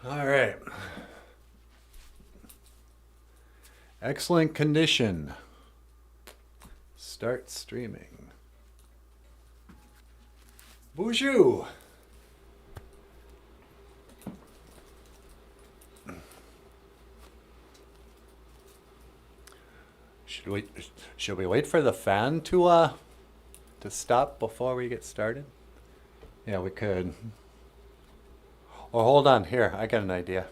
All right. Excellent condition. Start streaming. Boozhoo. Should we wait for the fan to stop before we get started? Yeah, we could. Oh, hold on. Here, I got an idea.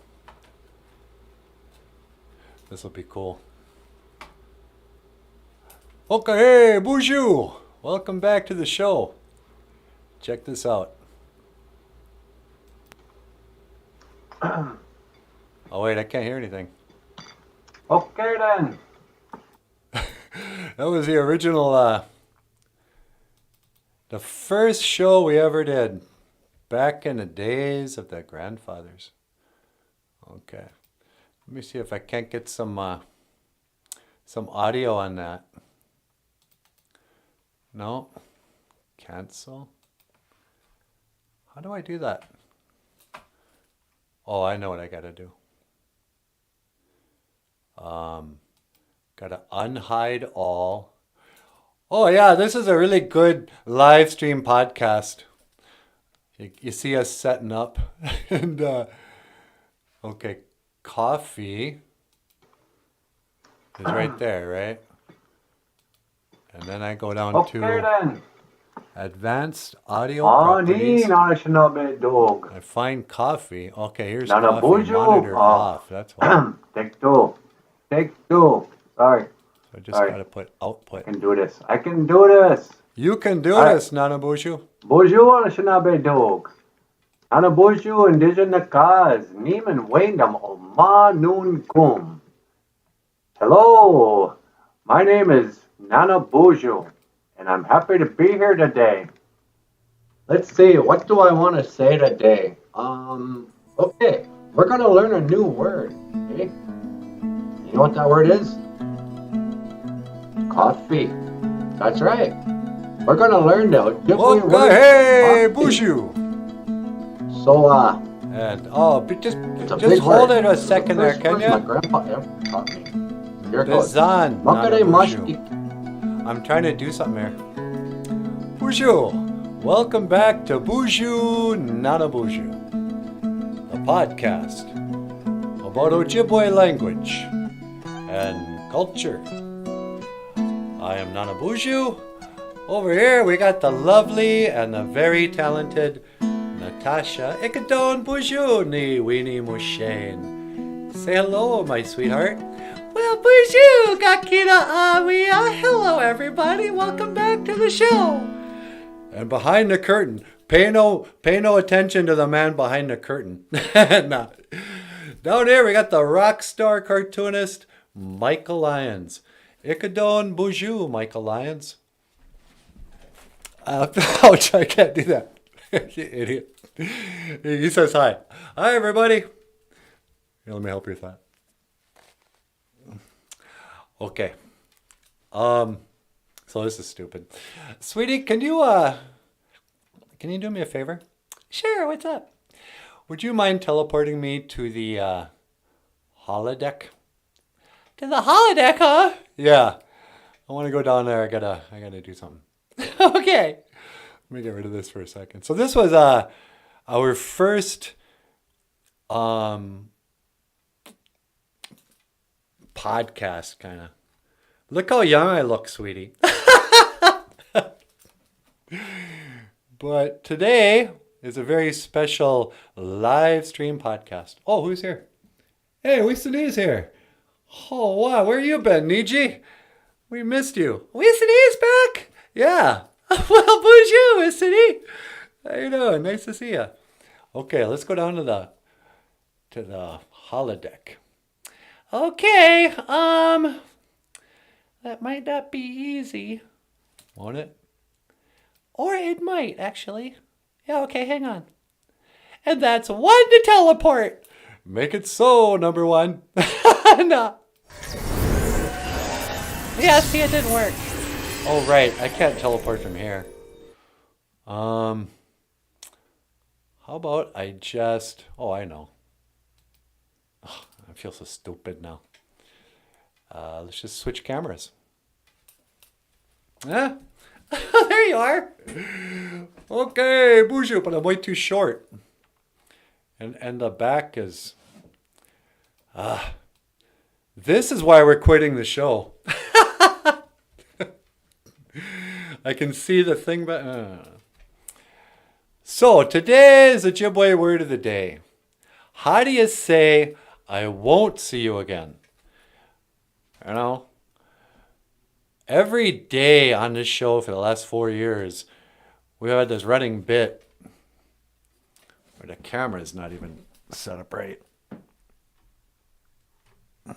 This will be cool. Okay, hey, Boozhoo! Welcome back to the show. Check this out. Oh wait, I can't hear anything. Okay then. That was the original, the first show we ever did. Back in the days of the grandfathers. Okay. Let me see if I can't get some audio on that. No. Cancel. How do I do that? Oh, I know what I gotta do. Gotta unhide all. Oh yeah, this is a really good live stream podcast. You see us setting up. And okay, coffee is right there, right? And then I go down Okay to then. advanced audio properties. Dog. I find coffee. Okay, here's coffee. Nanaboozhoo. Monitor off. That's why. Take two. Take two. Sorry. So I just gotta put output. I can do this. I can do this. You can do this, Nanaboozhoo. Boozhoo Nanaboozhoo dog. Nanaboozhoo indigenous cause. Nieman Wayndam Oma Noon Kum. Hello. My name is Nanaboozhoo, and I'm happy to be here today. Let's see, what do I want to say today? Okay, we're gonna learn a new word. Okay? You know what that word is? Coffee. That's right. We're gonna learn the Ojibwe word. Hey, Boozhoo. So, And just big hold word. it a second there, can My you? grandpa ever taught me. Here it goes. Bizan, Makare Nanaboozhoo. mashki. I'm trying to do something here. Boozhoo, welcome back to Boozhoo Nanaboozhoo, a podcast about Ojibwe language and culture. I am Nanaboozhoo. Over here we got the lovely and the very talented Natasha Ikadon Boozhoo ni Weenie Mushane. Say hello, my sweetheart. Well, Boozhoo, Gakina Amia. Hello, everybody. Welcome back to the show. And behind the curtain, pay no attention to the man behind the curtain. Nah. Down here, we got the rock star cartoonist, Michael Lyons. Ikadon Boozhoo, Michael Lyons. Ouch, I can't do that. You idiot. He says hi. Hi, everybody. Here, let me help you with that. Okay. So this is stupid. Sweetie, can you do me a favor? Sure, what's up? Would you mind teleporting me to the holodeck? To the holodeck, huh? Yeah. I want to go down there. I gotta do something. Okay. Let me get rid of this for a second. So this was our first podcast, kind of. Look how young I look, sweetie. But today is a very special live stream podcast. Oh, who's here? Hey, Wisani's here. Oh, wow, where you been, Niji? We missed you. Wisani's back? Yeah. Well, Boozhoo, Wisani. How you doing? Nice to see you. Okay, let's go down to the holodeck. Okay, that might not be easy. Won't it? Or it might, actually. Yeah, okay, hang on. And that's one to teleport. Make it so, number one. No. Yeah, see, it didn't work. Oh, right, I can't teleport from here. How about I just... Oh, I know. I feel so stupid now. Let's just switch cameras. There you are. Okay, Boozhoo, but I'm way too short. And the back is... this is why we're quitting the show. I can see the thing, but... So, today's Ojibwe word of the day. How do you say, I won't see you again? You know? Every day on this show for the last 4 years, we had this running bit where the camera is not even set up right. Is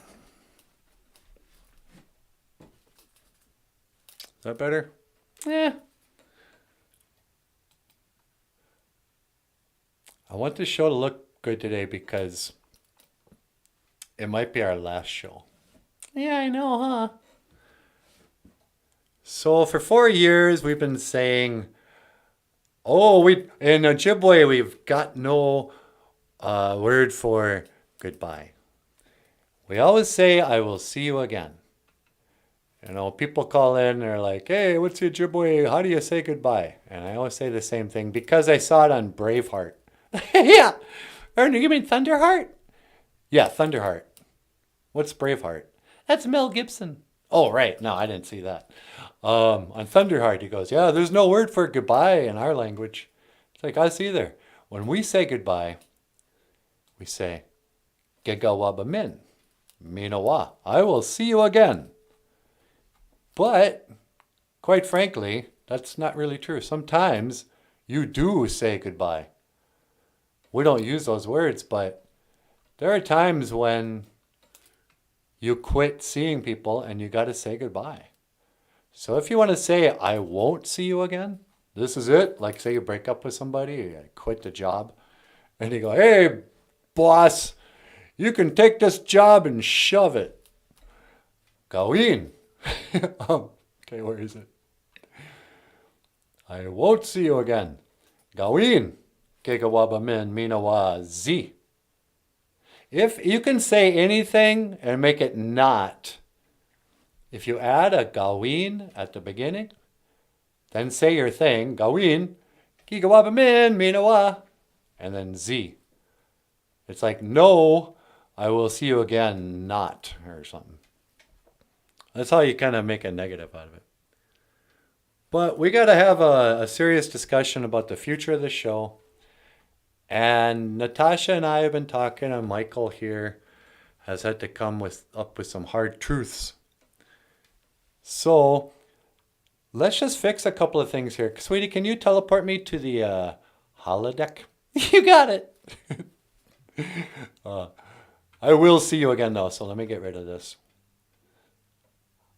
that better? Yeah. I want this show to look good today because it might be our last show. Yeah, I know, huh? So for 4 years, we've been saying, in Ojibwe, we've got no word for goodbye. We always say, I will see you again. You know, people call in, they're like, hey, what's the Ojibwe? How do you say goodbye? And I always say the same thing because I saw it on Braveheart. Yeah. Ernie, you mean Thunderheart? Yeah, Thunderheart. What's Braveheart? That's Mel Gibson. Oh, right. No, I didn't see that. On Thunderheart, he goes, yeah, there's no word for goodbye in our language. It's like us either. When we say goodbye, we say, Gegawabamin, Minawa. I will see you again. But, quite frankly, that's not really true. Sometimes you do say goodbye. We don't use those words, but there are times when you quit seeing people and you got to say goodbye. So if you want to say, I won't see you again, this is it. Like say you break up with somebody, you quit the job, and you go, hey, boss, you can take this job and shove it. Gawin. Okay, where is it? I won't see you again. Gawin. Gegawabamin minawa z. If you can say anything and make it not, if you add a gawin at the beginning, then say your thing, gawin, gigawabamin minawa, and then z. It's like, no, I will see you again, not, or something. That's how you kind of make a negative out of it. But we got to have a serious discussion about the future of the show. And Natasha and I have been talking, and Michael here has had to come up with some hard truths. So let's just fix a couple of things here. Sweetie, can you teleport me to the holodeck? You got it. I will see you again though, so let me get rid of this.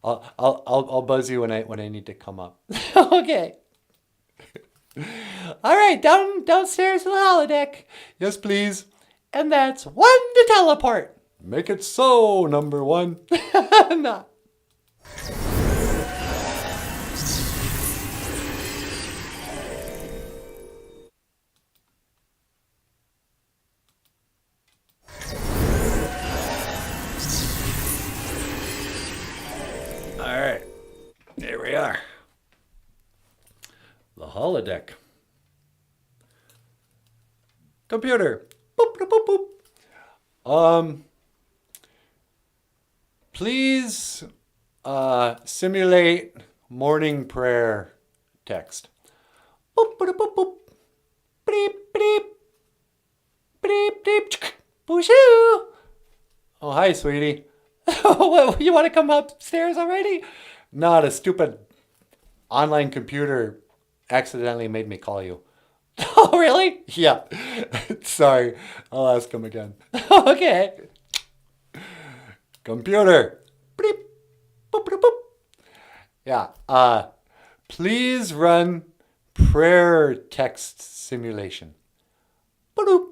I'll buzz you when I need to come up. Okay. All right, downstairs to the holodeck. Yes, please. And that's 1 to teleport. Make it so, number 1. Nah. All right, here we are. The holodeck. Computer. Boop, boop, boop, boop. Please simulate morning prayer text. Boop, boop, boop, boop. Beep, beep. Beep, beep. Boozhoo. Oh, hi, sweetie. What, you want to come upstairs already? Not a stupid online computer accidentally made me call you. Oh, really? Yeah. Sorry. I'll ask him again. Okay. Computer. Beep. Boop, boop, boop. Yeah. Please run prayer text simulation. Boop.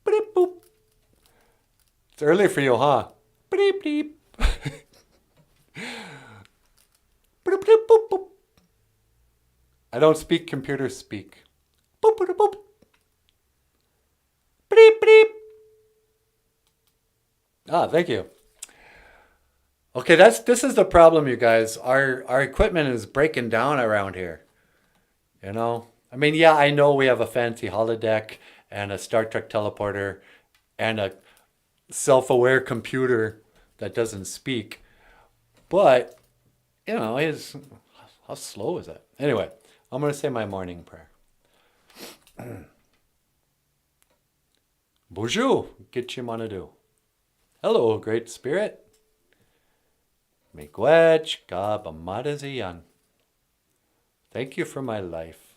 Beep, boop. It's early for you, huh? Beep, beep. Boop, boop, boop, boop. I don't speak, computers speak. Boop, boop, boop. Beep, beep. Ah, thank you. Okay, this is the problem, you guys. Our equipment is breaking down around here. You know? I mean, yeah, I know we have a fancy holodeck and a Star Trek teleporter and a self-aware computer that doesn't speak. But, how slow is that? Anyway, I'm going to say my morning prayer. Boozhoo, Gitchimanadu. Hello, Great Spirit. Miigwech Gabamadaziyan. Thank you for my life.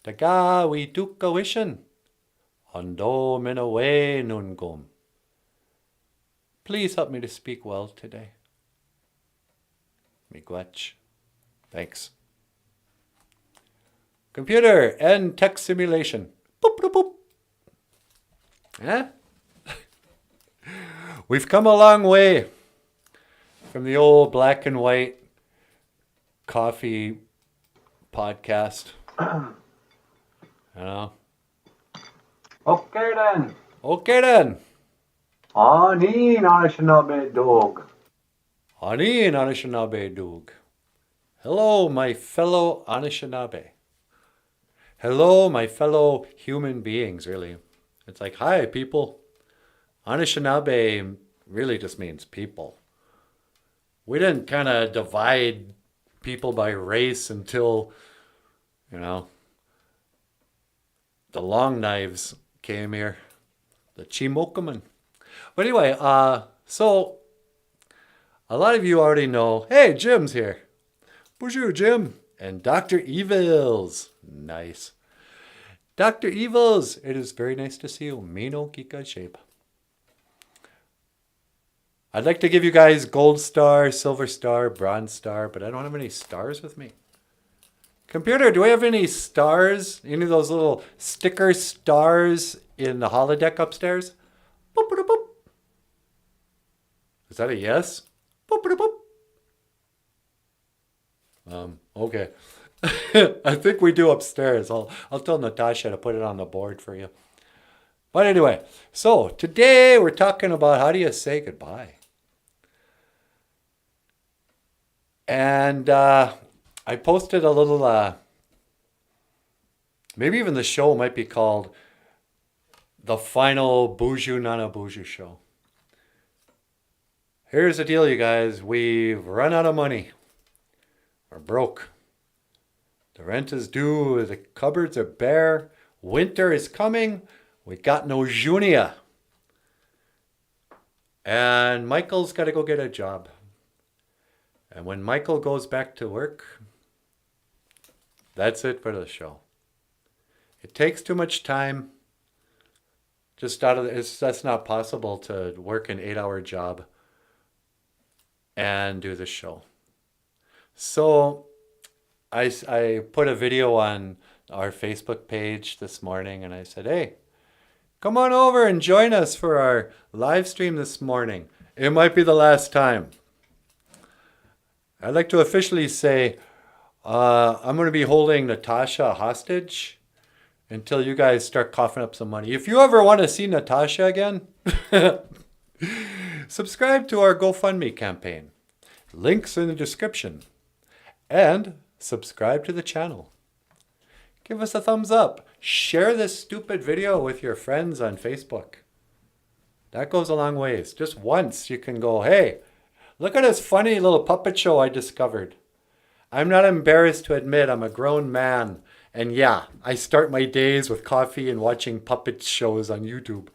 Taga we dukawishan. Hondo minawe nungum. Please help me to speak well today. Miigwech. Thanks. Computer, end text simulation. Boop, boop, boop. Eh? We've come a long way from the old black and white coffee podcast. You know? Okay then. Okay then. Ani Anishinaabe dog. Ani Anishinaabe Doog. Hello, my fellow Anishinaabe. Hello, my fellow human beings, really. It's like, hi, people. Anishinaabe really just means people. We didn't kind of divide people by race until, the long knives came here. The Chimokuman. But anyway, so a lot of you already know, hey, Jim's here. Boozhoo, Jim. And Dr. Evils. Nice. Dr. Evils, it is very nice to see you. Mino Kika Shape. I'd like to give you guys gold star, silver star, bronze star, but I don't have any stars with me. Computer, do we have any stars? Any of those little sticker stars in the holodeck upstairs? Boop, boop, boop. Is that a yes? Boop, boop, boop. Okay. I think we do upstairs. I'll tell Natasha to put it on the board for you. But anyway, so today we're talking about how do you say goodbye. And I posted a little, maybe even the show might be called The Final Boozhoo Nanaboozhoo Show. Here's the deal, you guys. We've run out of money. We're broke. The rent is due. The cupboards are bare. Winter is coming. We got no Junia. And Michael's got to go get a job. And when Michael goes back to work, that's it for the show. It takes too much time. That's not possible to work an 8-hour job and do the show. So I put a video on our Facebook page this morning and I said, hey, come on over and join us for our live stream this morning. It might be the last time. I'd like to officially say I'm going to be holding Natasha hostage until you guys start coughing up some money. If you ever want to see Natasha again, subscribe to our GoFundMe campaign. Links in the description. And subscribe to the channel. Give us a thumbs up. Share this stupid video with your friends on Facebook. That goes a long ways. Just once you can go, hey, look at this funny little puppet show I discovered. I'm not embarrassed to admit I'm a grown man. And yeah, I start my days with coffee and watching puppet shows on YouTube.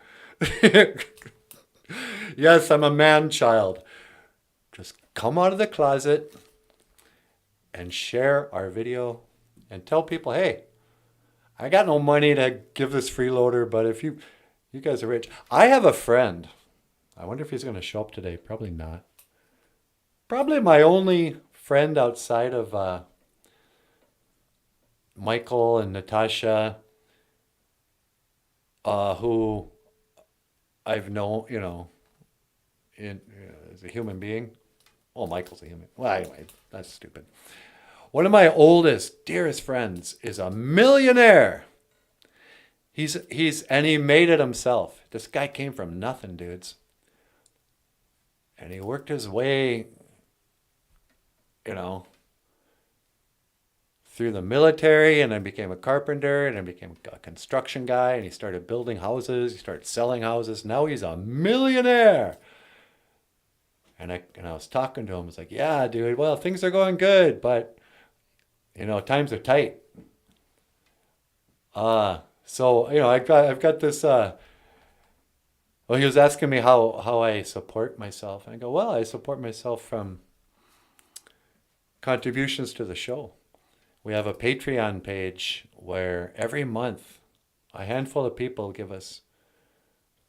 Yes, I'm a man-child. Just come out of the closet and share our video and tell people, hey, I got no money to give this freeloader, but if you guys are rich. I have a friend. I wonder if he's going to show up today. Probably not. Probably my only friend outside of Michael and Natasha, who I've known, as a human being. Oh, Michael's a human. Well, anyway, that's stupid. One of my oldest, dearest friends is a millionaire. And he made it himself. This guy came from nothing, dudes. And he worked his way, you know, through the military, and then became a carpenter, and then became a construction guy, and he started building houses, he started selling houses. Now he's a millionaire. And I was talking to him, I was like, yeah, dude, well, things are going good, but, times are tight. So, I've got this, well, he was asking me how I support myself. And I go, well, I support myself from contributions to the show. We have a Patreon page where every month a handful of people give us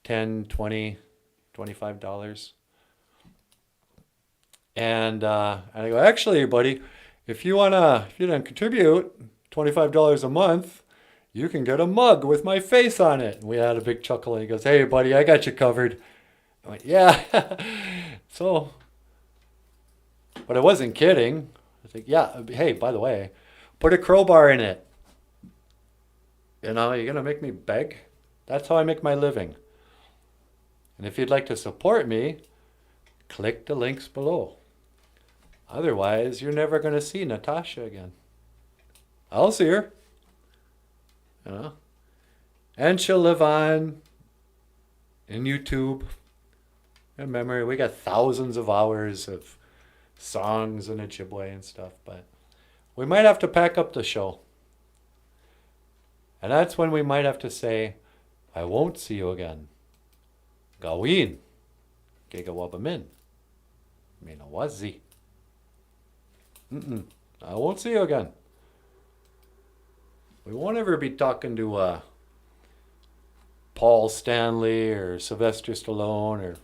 $10, $20, $25. And I go, actually, buddy, if you don't contribute $25 a month, you can get a mug with my face on it. And we had a big chuckle, and he goes, hey, buddy, I got you covered. I went, yeah. So, but I wasn't kidding. I think, yeah, hey, by the way, put a crowbar in it. You're going to make me beg? That's how I make my living. And if you'd like to support me, click the links below. Otherwise, you're never going to see Natasha again. I'll see her. And she'll live on in YouTube. In memory, we got thousands of hours of songs in Ojibwe and stuff, but we might have to pack up the show. And that's when we might have to say, I won't see you again. Gawin. Gigawabamin. Minawazi. I won't see you again. We won't ever be talking to Paul Stanley or Sylvester Stallone or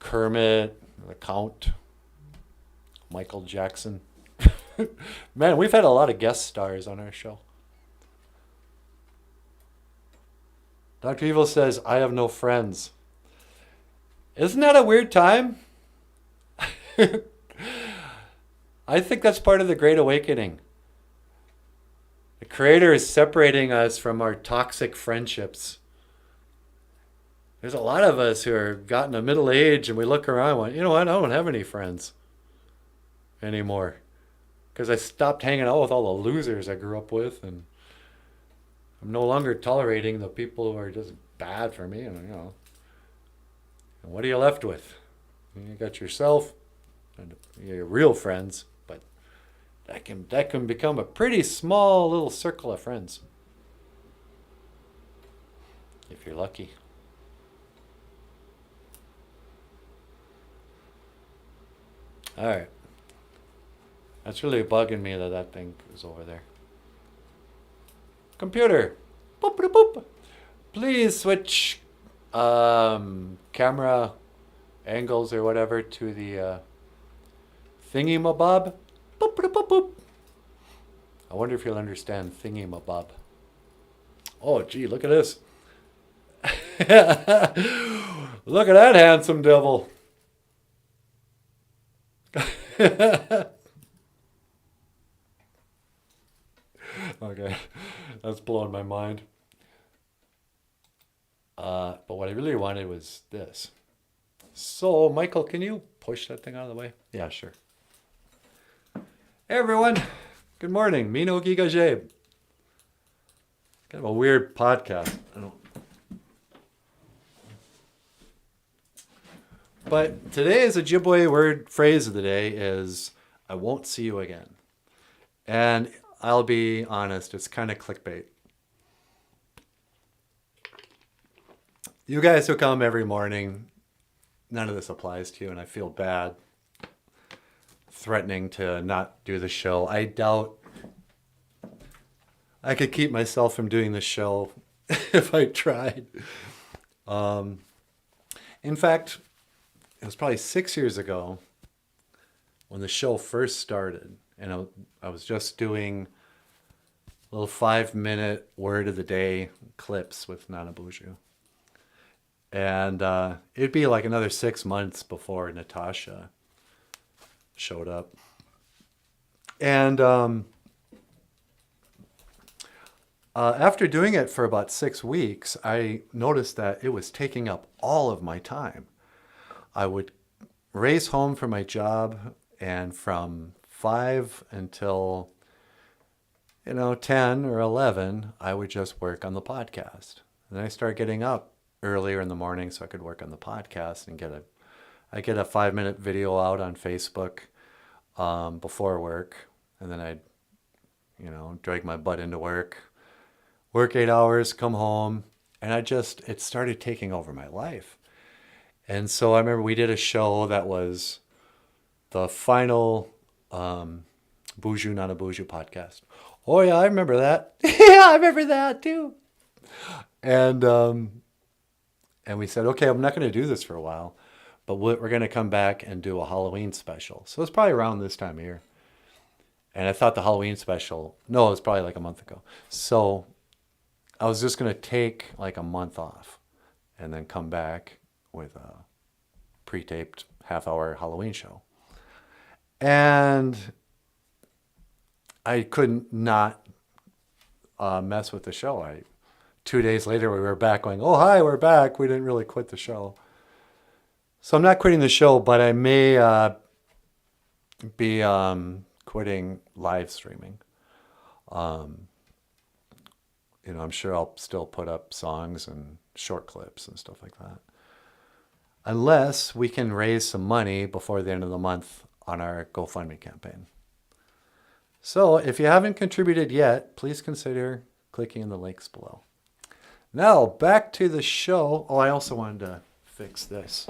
Kermit, the Count, Michael Jackson. Man, we've had a lot of guest stars on our show. Dr. Evil says, I have no friends. Isn't that a weird time? I think that's part of the Great Awakening. The Creator is separating us from our toxic friendships. There's a lot of us who are gotten a middle age and we look around and went, you know what, I don't have any friends anymore. Because I stopped hanging out with all the losers I grew up with, and I'm no longer tolerating the people who are just bad for me. And what are you left with? You got yourself and your real friends, but that can become a pretty small little circle of friends if you're lucky. All right. That's really bugging me that thing is over there. Computer, boop, boop, boop. Please switch camera angles or whatever to the thingy-mabob. Boop, boop, boop, boop. I wonder if you'll understand thingy-mabob. Oh, gee, look at this. Look at that handsome devil. Okay, that's blowing my mind. But what I really wanted was this. So, Michael, can you push that thing out of the way? Yeah, sure. Hey, everyone. Good morning. Mino Gigajeb. Kind of a weird podcast. But today's Ojibwe word phrase of the day is, I won't see you again. And I'll be honest, it's kind of clickbait. You guys who come every morning, none of this applies to you, and I feel bad threatening to not do the show. I doubt I could keep myself from doing the show if I tried. In fact, it was probably 6 years ago when the show first started, and I was just doing little 5-minute word of the day clips with Nanaboozhoo. And it'd be like another 6 months before Natasha showed up. And After doing it for about 6 weeks, I noticed that it was taking up all of my time. I would race home from my job, and from 5 until 10 or 11, I would just work on the podcast. And then I started getting up earlier in the morning so I could work on the podcast and I get a 5-minute video out on Facebook before work. And then I'd, drag my butt into work 8 hours, come home. And it started taking over my life. And so I remember we did a show that was the final Boozhoo Nanaboozhoo podcast. Oh yeah, I remember that. Yeah, I remember that too. And we said, okay, I'm not going to do this for a while, but we're going to come back and do a Halloween special. So it's probably around this time of year. And I thought the Halloween special, no, it was probably like a month ago. So I was just going to take like a month off and then come back with a pre-taped half-hour Halloween show. And I couldn't not mess with the show. 2 days later, we were back going, oh, hi, we're back. We didn't really quit the show. So I'm not quitting the show, but I may be quitting live streaming. I'm sure I'll still put up songs and short clips and stuff like that. Unless we can raise some money before the end of the month on our GoFundMe campaign. So if you haven't contributed yet, please consider clicking in the links below. Now, back to the show. Oh, I also wanted to fix this.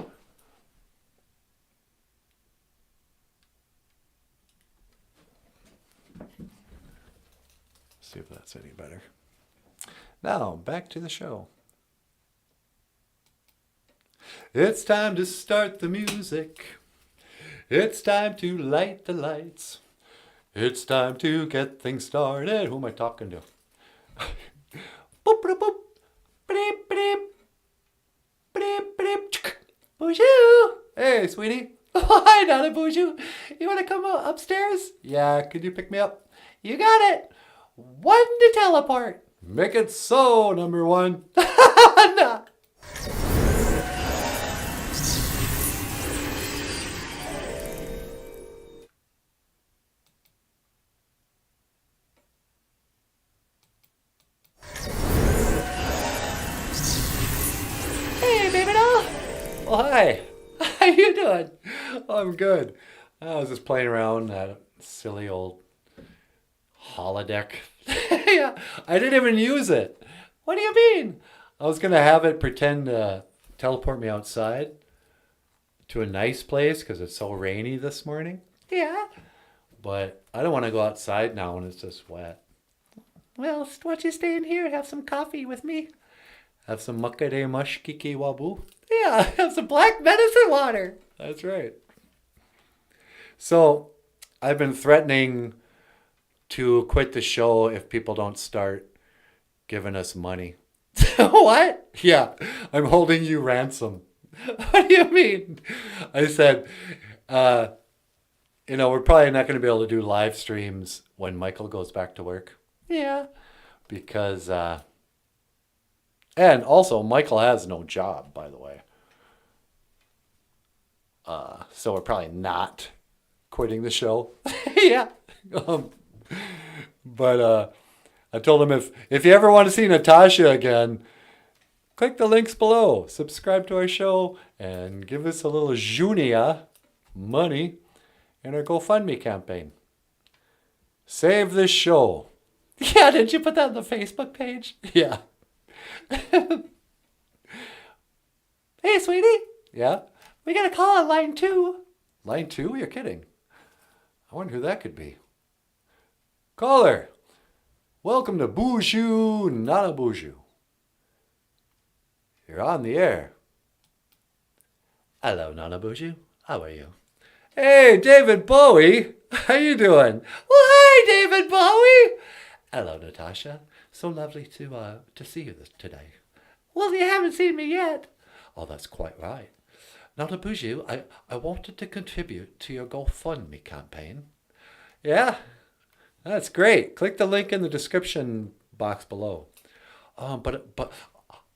See if that's any better. Now, back to the show. It's time to start the music. It's time to light the lights. It's time to get things started. Who am I talking to? Boop, boop, boop. Beep, beep. Beep, beep. Boozhoo. Hey, sweetie. Oh, hi, Nanaboozhoo. You want to come upstairs? Yeah, could you pick me up? You got it. 1 to teleport. Make it so, number 1. Nah. Oh, hi. How you doing? Oh, I'm good. I was just playing around that silly old holodeck. Yeah, I didn't even use it. What do you mean? I was going to have it pretend to teleport me outside to a nice place because it's so rainy this morning. Yeah. But I don't want to go outside now when it's just wet. Well, why don't you stay in here and have some coffee with me? Have some makare mashkiki wabu. Yeah, have some black medicine water. That's right. So I've been threatening to quit the show if people don't start giving us money. What? Yeah, I'm holding you ransom. What do you mean? I said, we're probably not going to be able to do live streams when Michael goes back to work. Yeah, because... And also, Michael has no job, by the way. So we're probably not quitting the show. Yeah. But I told him if you ever want to see Natasha again, click the links below. Subscribe to our show and give us a little junia money in our GoFundMe campaign. Save this show. Yeah, did you put that on the Facebook page? Yeah. Hey, sweetie. Yeah? We got a call on line 2. Line 2? You're kidding. I wonder who that could be. Caller. Welcome to Boozhoo Nanaboozhoo. You're on the air. Hello, Nanaboozhoo. How are you? Hey, David Bowie. How you doing? Well, hi, David Bowie. Hello, Natasha. So lovely to see you today. Well, you haven't seen me yet. Oh, that's quite right. Nanaboozhoo, I wanted to contribute to your GoFundMe campaign. Yeah, that's great. Click the link in the description box below. But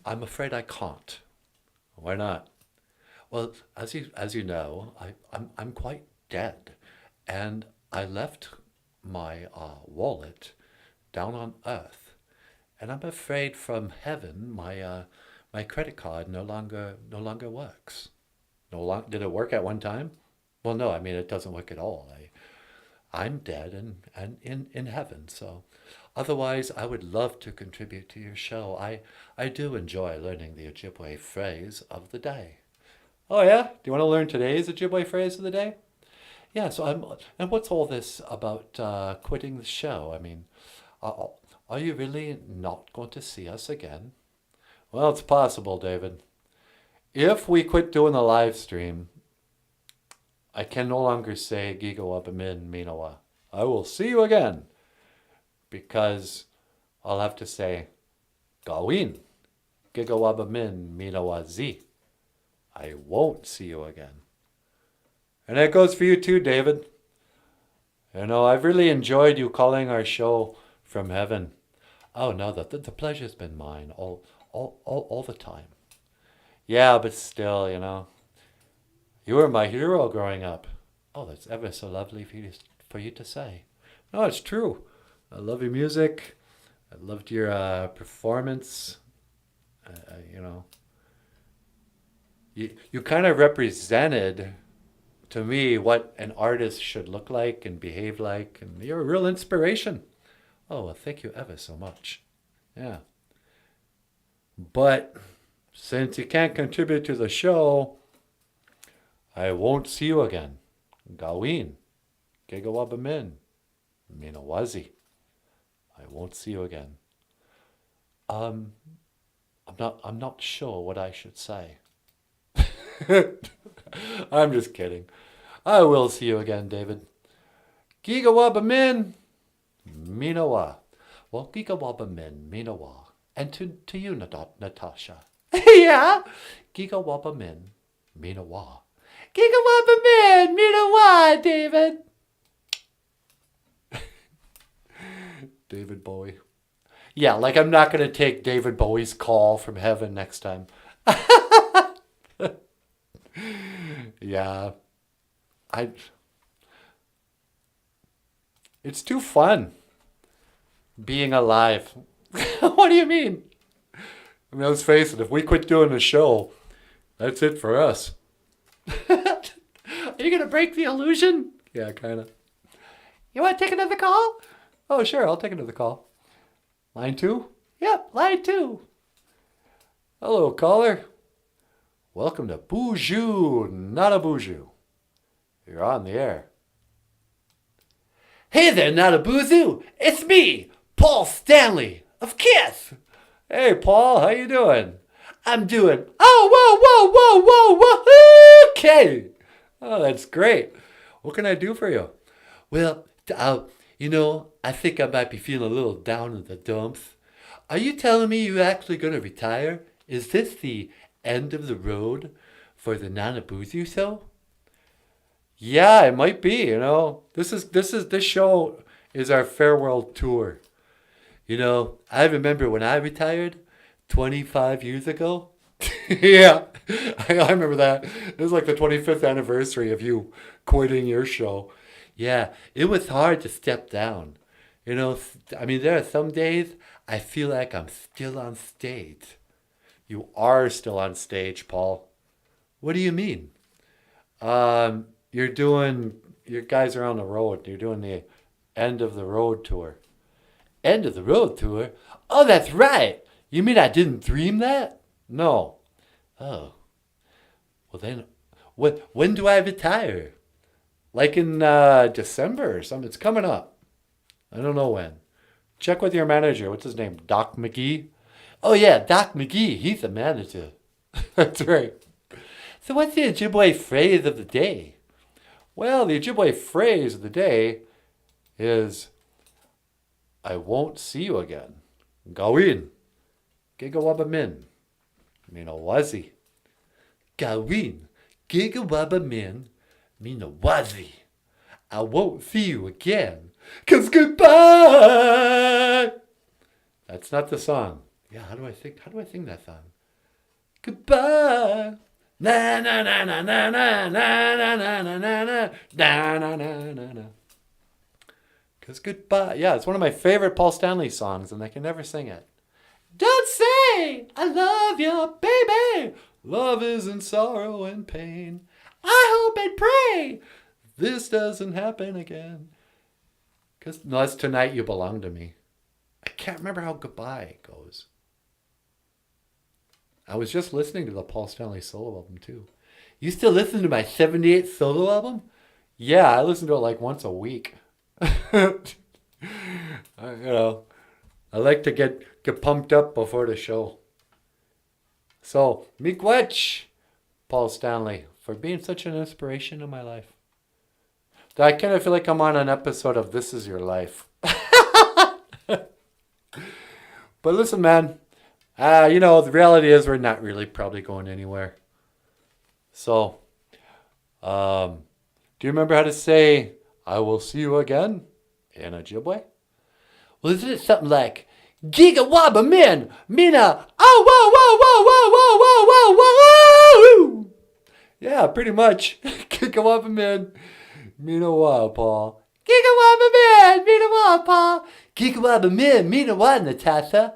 I'm afraid I can't. Why not? Well, as you know, I'm quite dead, and I left my wallet down on Earth, and I'm afraid from heaven my credit card no longer works. Did it work at one time? Well, no. I mean, it doesn't work at all. I'm dead and in heaven. So, otherwise, I would love to contribute to your show. I do enjoy learning the Ojibwe phrase of the day. Oh yeah? Do you want to learn today's Ojibwe phrase of the day? Yeah. So and what's all this about quitting the show? I mean, are, are you really not going to see us again? Well, it's possible, David. If we quit doing the live stream, I can no longer say Gigawabamin Minowa. I will see you again. Because I'll have to say Gawin Gigawabamin Minowa Z. I won't see you again. And that goes for you too, David. I've really enjoyed you calling our show from heaven. Oh no, the pleasure's been mine all the time. Yeah, but still, you were my hero growing up. Oh, that's ever so lovely for you to say. No, it's true. I love your music. I loved your performance. You kind of represented to me what an artist should look like and behave like, and you're a real inspiration. Oh, well, thank you ever so much. Yeah. But since you can't contribute to the show, I won't see you again. Gawin, Gigawabamin, Minawazi. I won't see you again. I'm not sure what I should say. I'm just kidding. I will see you again, David. Gigawabamin, Minawa. Well, Gigawabamin, Minawa. And to you, Natasha. Yeah? Gigawabamin, Minawa. Gigawabamin, Minawa, David. David Bowie. Yeah, like I'm not going to take David Bowie's call from heaven next time. Yeah. It's too fun being alive. What do you mean? I mean, let's face it, if we quit doing the show, that's it for us. Are you going to break the illusion? Yeah, kind of. You want to take another call? Oh, sure, I'll take another call. Line 2? Yep, line 2. Hello, caller. Welcome to Boozhoo Nanaboozhoo. You're on the air. Hey there, Nanaboozhoo. It's me, Paul Stanley of KISS. Hey, Paul, how you doing? I'm doing, whoa, okay. Oh, that's great. What can I do for you? Well, I think I might be feeling a little down in the dumps. Are you telling me you're actually going to retire? Is this the end of the road for the Nanaboozhoo show? Yeah, it might be, This show is our farewell tour. I remember when I retired 25 years ago. Yeah, I remember that. It was like the 25th anniversary of you quitting your show. Yeah, it was hard to step down. I mean, there are some days I feel like I'm still on stage. You are still on stage, Paul. What do you mean? Your guys are on the road. You're doing the end of the road tour. End of the road tour? Oh, that's right. You mean I didn't dream that? No. Oh. Well then, when do I retire? Like in December or something? It's coming up. I don't know when. Check with your manager. What's his name? Doc McGee? Oh yeah, Doc McGee. He's the manager. That's right. So what's the Ojibwe phrase of the day? Well, the Ojibwe phrase of the day is, I won't see you again. Gawin. Gigawabamin. Minawazi. Gawin. Gigawabamin. Minawazi. I won't see you again. 'Cause goodbye. That's not the song. Yeah, how do I sing that song? Goodbye. Na na na na na na na na na na na na na na na na. Because goodbye. Yeah, it's one of my favorite Paul Stanley songs, and I can never sing it. Don't say I love you, baby. Love isn't sorrow and pain. I hope and pray this doesn't happen again. Because no, that's Tonight You Belong to Me. I can't remember how goodbye goes. I was just listening to the Paul Stanley solo album too. You still listen to my 78 solo album? Yeah, I listen to it like once a week. I like to get pumped up before the show. So, miigwech, Paul Stanley, for being such an inspiration in my life. I kind of feel like I'm on an episode of This Is Your Life. But listen, man, the reality is we're not really probably going anywhere. So, do you remember how to say, I will see you again in Ojibwe? Well, isn't it something like, Giga Waba Min, Mina, oh, whoa, whoa, whoa, whoa, whoa, whoa, whoa. Yeah, pretty much. Giga Waba Min, Mina Wapa. Giga Waba Min, Mina Wapa. Giga Waba Min, Mina Wa, Natasha.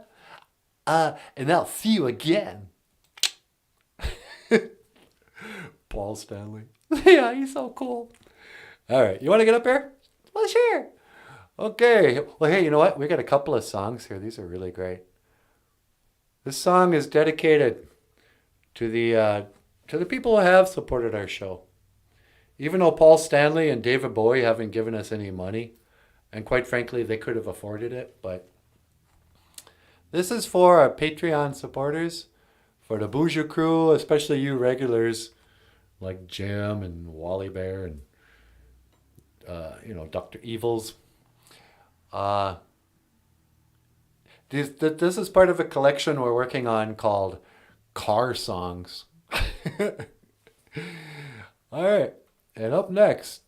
And I'll see you again. Paul Stanley. Yeah, he's so cool. All right, you want to get up here? Well, sure. Okay. Well, hey, you know what? We got a couple of songs here. These are really great. This song is dedicated to the people who have supported our show. Even though Paul Stanley and David Bowie haven't given us any money, and quite frankly, they could have afforded it, but this is for our Patreon supporters, for the Boozhoo crew, especially you regulars like Jim and Wally Bear and Dr. Evils. This is part of a collection we're working on called Car Songs. All right. And up next,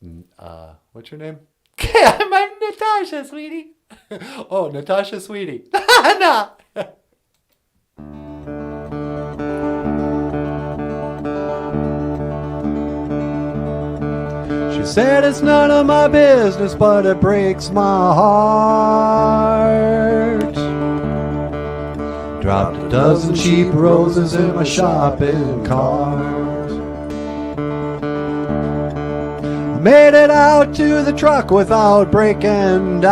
what's your name? I'm Natasha, sweetie. Oh, Natasha, sweetie. No. She said it's none of my business, but it breaks my heart. Dropped a dozen cheap roses in my shopping cart. Made it out to the truck without breaking down.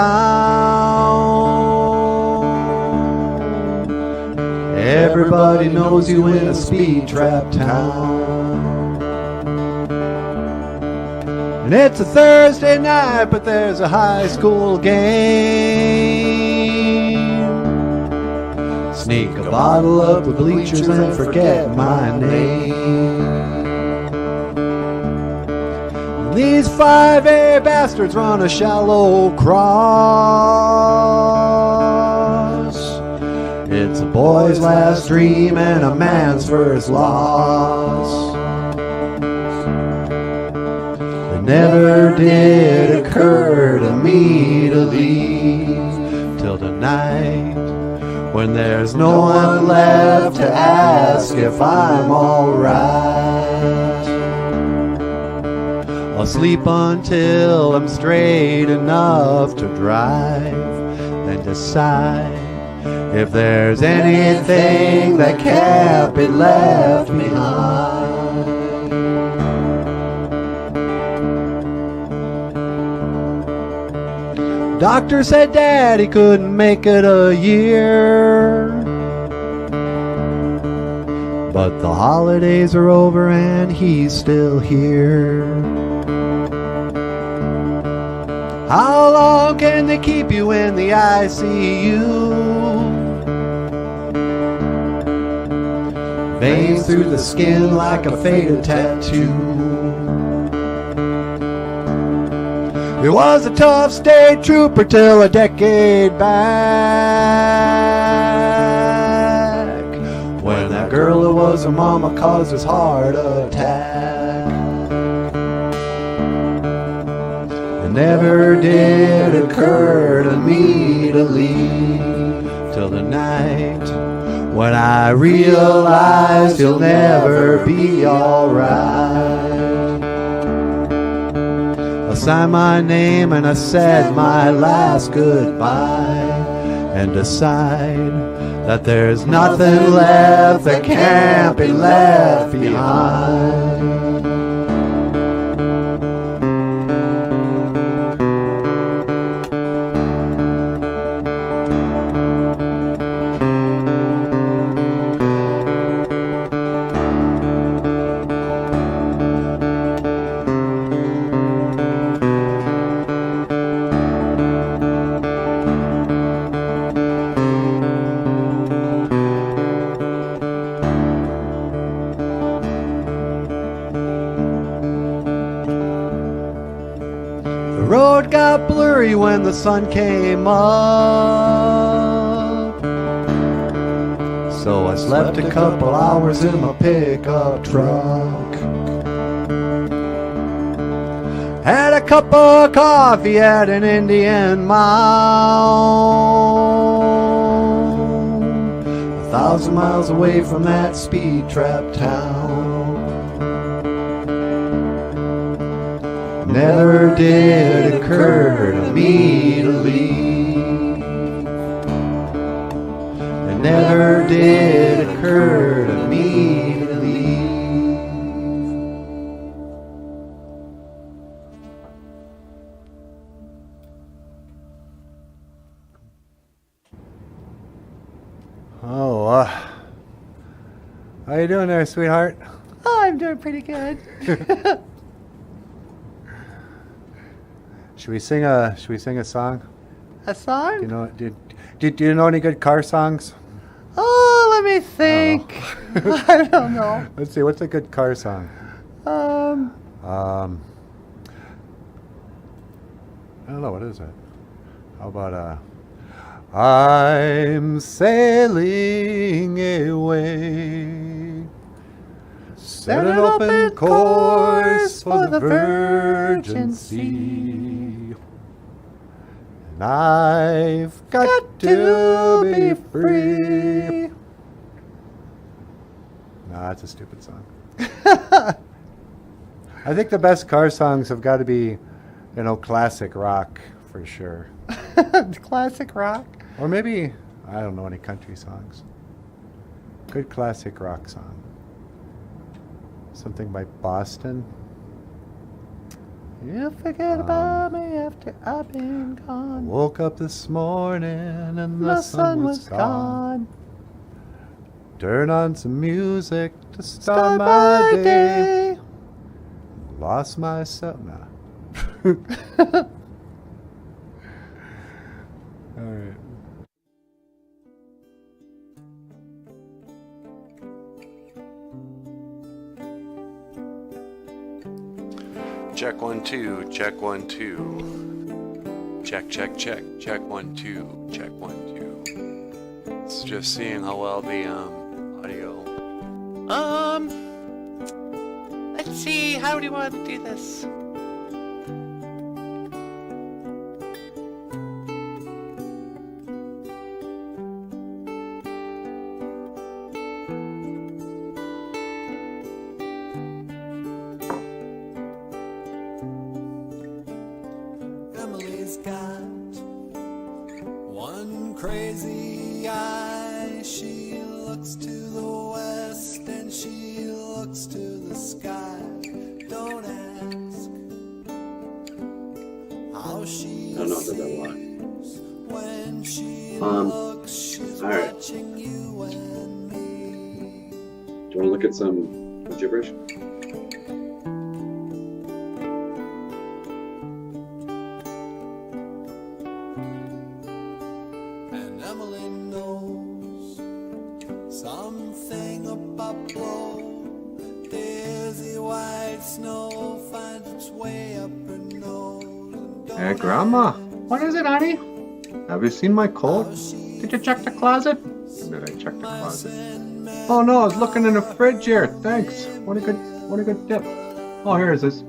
Everybody knows you in a speed trap town. And it's a Thursday night, but there's a high school game. Sneak a bottle up the bleachers and forget my name. These 5A bastards run a shallow cross. It's a boy's last dream and a man's first loss. It never did occur to me to leave till tonight, when there's no one left to ask if I'm alright. I'll sleep until I'm straight enough to drive, then decide if there's anything that can't be left behind. Doctor said Daddy couldn't make it a year, but the holidays are over and he's still here. How long can they keep you in the ICU? Veins through the skin like a faded tattoo. He was a tough state trooper till a decade back, when that girl who was her mama caused his heart attack. It never did occur to me to leave till the night when I realize you'll never be alright. I signed my name and I said my last goodbye, and decide that there's nothing left that can't be left behind. The road got blurry when the sun came up, so I slept a couple hours in my pickup truck. Had a cup of coffee at an Indian mound, 1,000 miles away from that speed trap town. Never did occur to me to leave. It never did occur to me to leave. Oh, how you doing there, sweetheart? Oh, I'm doing pretty good. Should we sing a song? A song? Do you know any good car songs? Oh, let me think. I don't know. Let's see, what's a good car song? I don't know, what is it? How about I'm sailing away, set an open course for the virgin sea, and I've got to be free. Nah, that's a stupid song. I think the best car songs have got to be, classic rock for sure. Classic rock? Or maybe, I don't know any country songs. Good classic rock song. Something by Boston. You forget about me after I've been gone. Woke up this morning and the sun was gone. Turn on some music to start my day. Lost myself. Nah. All right. Check 1 2, check 1 2. Check 1 2, check 1 2. It's just seeing how well the audio. Let's see, how do you want to do this? Emily's got one crazy eye. She looks to the west and she looks to the sky. Don't ask how she sees when she looks. She's watching you and me. Do you want to look at some gibberish? Emily knows something about blow. Dizzy white snow finds its way up her nose. Hey, Grandma. What is it, honey? Have you seen my coat? Did you check the closet? Did I check the closet? Oh no, I was looking in the fridge here. Thanks. What a good tip. Oh, here is this.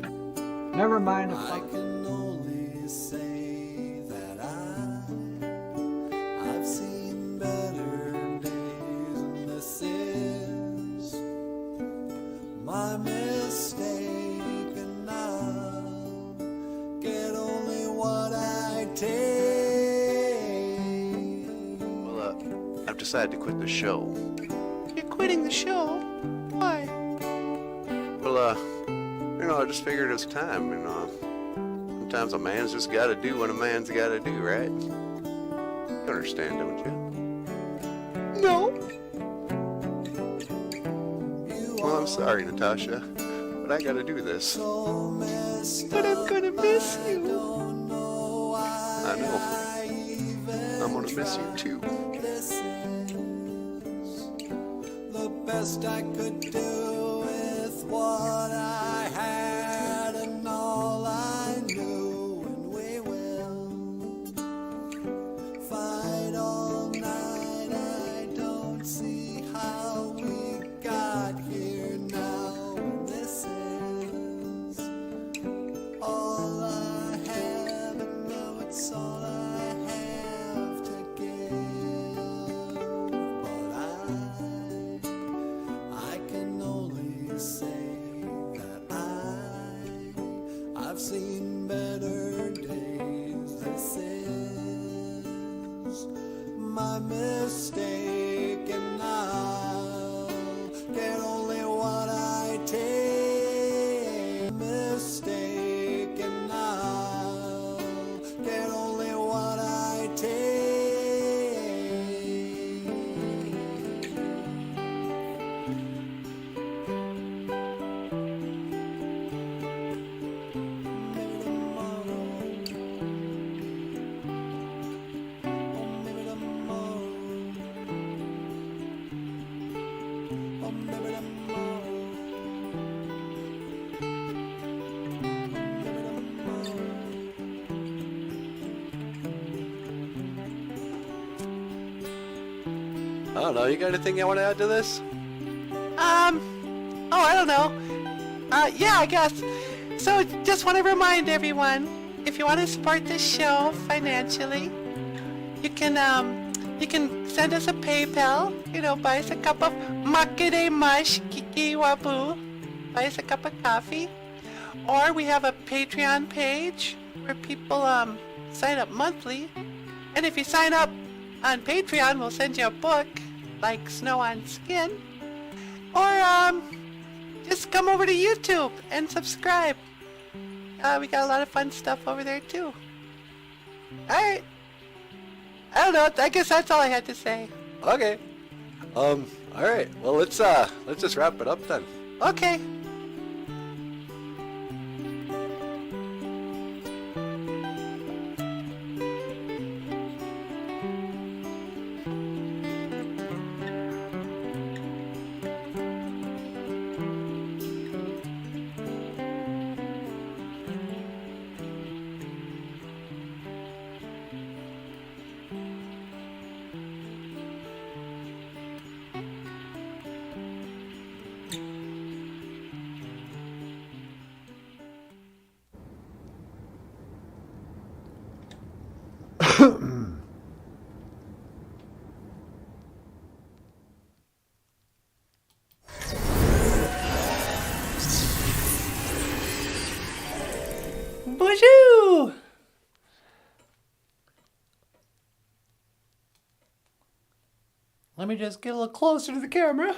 Never mind. I can only say that I've seen better decide to quit the show. You're quitting the show? Why? Well, I just figured it was time, Sometimes a man's just gotta do what a man's gotta do, right? You understand, don't you? No. Well, I'm sorry, Natasha, but I gotta do this. But I'm gonna miss you. I know. I'm gonna miss you too. This is the best I could do with what I had and all I knew, and we will fight all night. I don't see how we got here now, and this is all I have, and now it's all I have to give. But I can only say that I've seen better days. This is my mistake, and I'll get only what I take. Mistake, and I'll get only what I take. Maybe tomorrow. Oh, maybe tomorrow. Oh, maybe tomorrow. I don't know, you got anything you want to add to this? I don't know. Yeah, I guess. So just want to remind everyone, if you want to support this show financially, you can send us a PayPal, buy us a cup of makere mush kiki wabu, buy us a cup of coffee, or we have a Patreon page where people sign up monthly, and if you sign up on Patreon, we'll send you a book like Snow on Skin, or just come over to YouTube and subscribe. We got a lot of fun stuff over there too. Alright. I don't know, I guess that's all I had to say. Okay. Alright. Well, let's just wrap it up then. Okay. Boozhoo! Let me just get a little closer to the camera.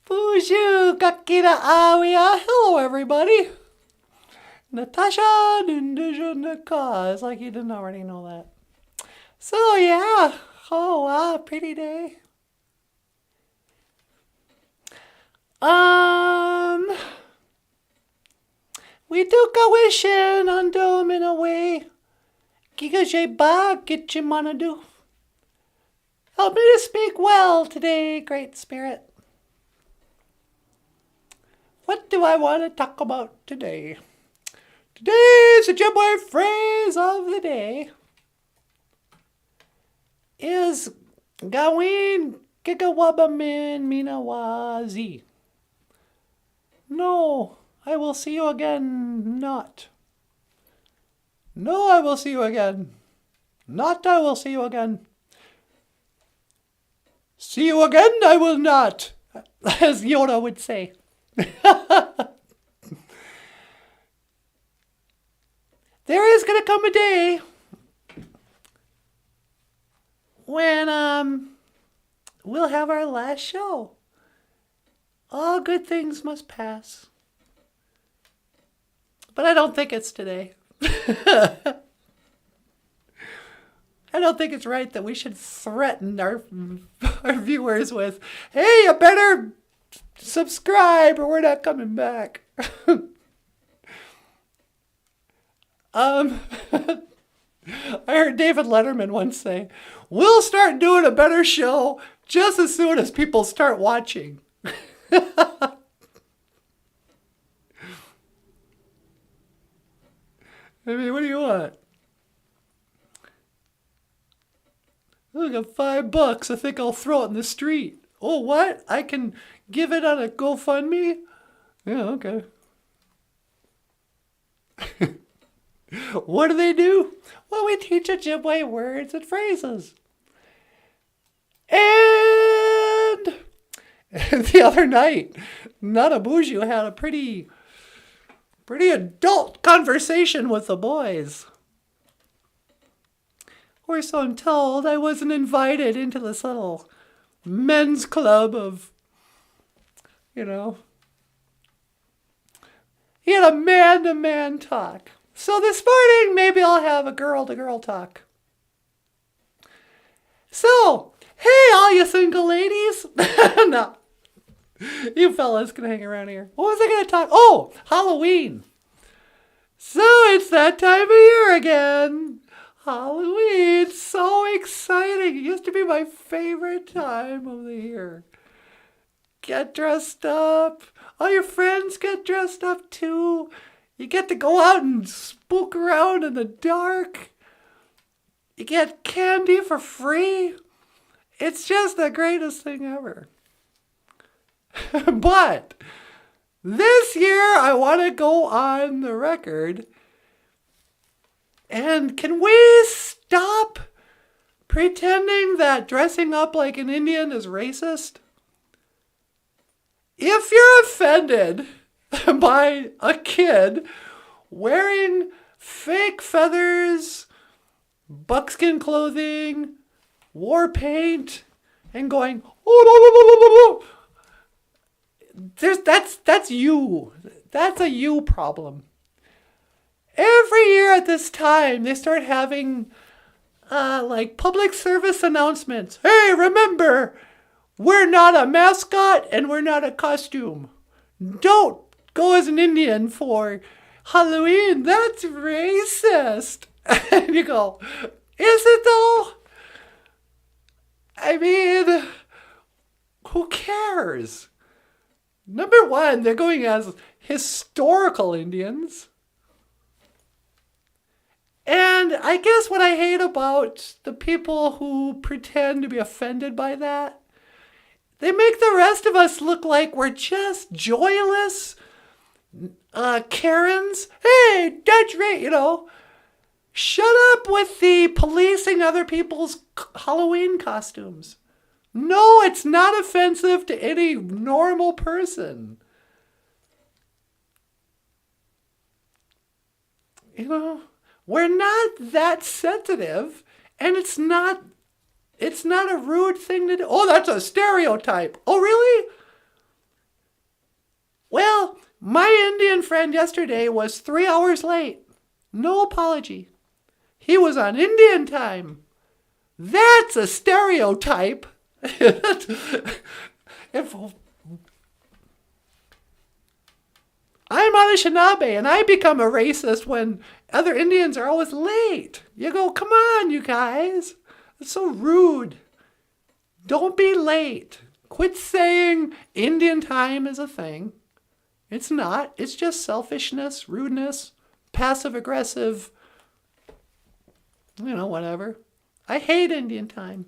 Boozhoo, kakira awia. Hello, everybody. Natasha Nundujanaka. It's like you didn't already know that. So, yeah. Oh, wow. Pretty day. We do go wishing on Dome in a way. Giga J Ba, get your manadu. Help me to speak well today, Great Spirit. What do I want to talk about today? Today's Ojibwe phrase of the day is Gawin Gigawabamin Minawazi. No, I will see you again, not. No, I will see you again. Not, I will see you again. See you again, I will not, as Yoda would say. There is going to come a day when we'll have our last show. All good things must pass. But I don't think it's today. I don't think it's right that we should threaten our viewers with, hey, you better subscribe or we're not coming back. I heard David Letterman once say, we'll start doing a better show just as soon as people start watching. I mean, what do you want? I got $5. I think I'll throw it in the street. Oh, what? I can give it on a GoFundMe? Yeah, okay. What do? Well, we teach Ojibwe words and phrases. And the other night, Nanaboozhoo had a pretty adult conversation with the boys. Or so I'm told. I wasn't invited into this little men's club of, he had a man-to-man talk. So this morning, maybe I'll have a girl-to-girl talk. So, hey, all you single ladies. No. You fellas can hang around here. What was I going to talk? Oh, Halloween. So it's that time of year again. Halloween. So exciting. It used to be my favorite time of the year. Get dressed up. All your friends get dressed up too. You get to go out and spook around in the dark. You get candy for free. It's just the greatest thing ever. But this year I want to go on the record. And can we stop pretending that dressing up like an Indian is racist? If you're offended by a kid wearing fake feathers, buckskin clothing, war paint, and going, oh, that's you. That's a you problem. Every year at this time, they start having like public service announcements. Hey, remember, we're not a mascot and we're not a costume. Don't go as an Indian for Halloween. That's racist. And you go, is it though? I mean, who cares? Number one, they're going as historical Indians. And I guess what I hate about the people who pretend to be offended by that, they make the rest of us look like we're just joyless Karens. Hey, that's right, Shut up with the policing other people's Halloween costumes. No, it's not offensive to any normal person. We're not that sensitive, and it's not a rude thing to do. Oh, that's a stereotype. Oh, really? Well, my Indian friend yesterday was 3 hours late. No apology. He was on Indian time. That's a stereotype. If I'm Anishinaabe and I become a racist when other Indians are always late. You go, come on, you guys. It's so rude. Don't be late. Quit saying Indian time is a thing. It's not. It's just selfishness, rudeness, passive-aggressive, whatever. I hate Indian time.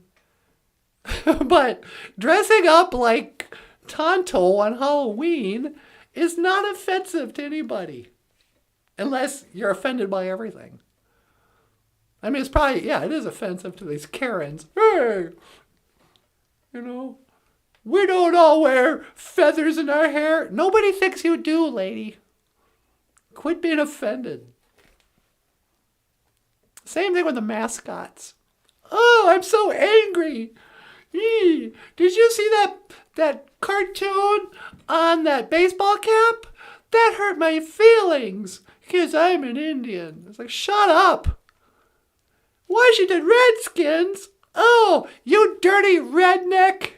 But dressing up like Tonto on Halloween is not offensive to anybody. Unless you're offended by everything. I mean, it's probably, it is offensive to these Karens. Hey, we don't all wear feathers in our hair. Nobody thinks you do, lady. Quit being offended. Same thing with the mascots. Oh, I'm so angry. Did you see that cartoon on that baseball cap? That hurt my feelings because I'm an Indian. It's like, shut up. Washington Redskins? Oh, you dirty redneck.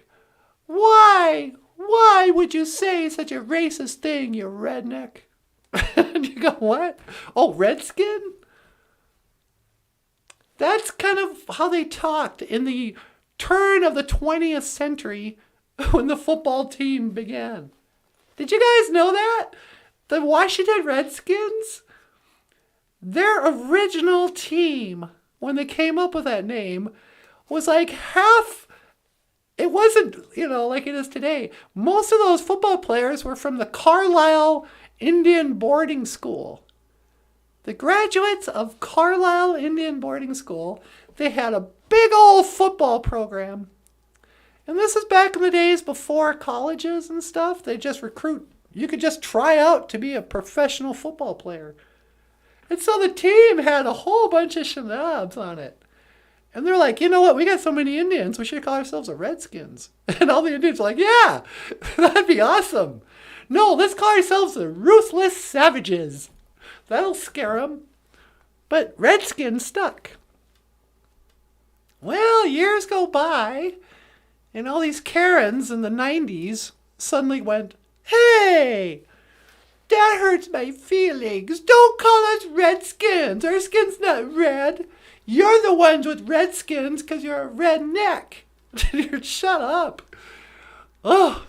Why? Why would you say such a racist thing, you redneck? And you go, what? Oh, redskin? That's kind of how they talked in the turn of the 20th century when the football team began. Did you guys know that? The Washington Redskins, their original team, when they came up with that name, was like half. It wasn't, like it is today. Most of those football players were from the Carlisle Indian Boarding School. The graduates of Carlisle Indian Boarding School, they had a big old football program. And this is back in the days before colleges and stuff. They just recruit. You could just try out to be a professional football player. And so the team had a whole bunch of shenanigans on it. And they're like, you know what? We got so many Indians. We should call ourselves the Redskins. And all the Indians are like, yeah, that'd be awesome. No, let's call ourselves the Ruthless Savages. That'll scare them. But Redskins stuck. Well, years go by, and all these Karens in the 90s suddenly went, hey, that hurts my feelings. Don't call us Redskins. Our skin's not red. You're the ones with red skins because you're a redneck. Shut up. Oh,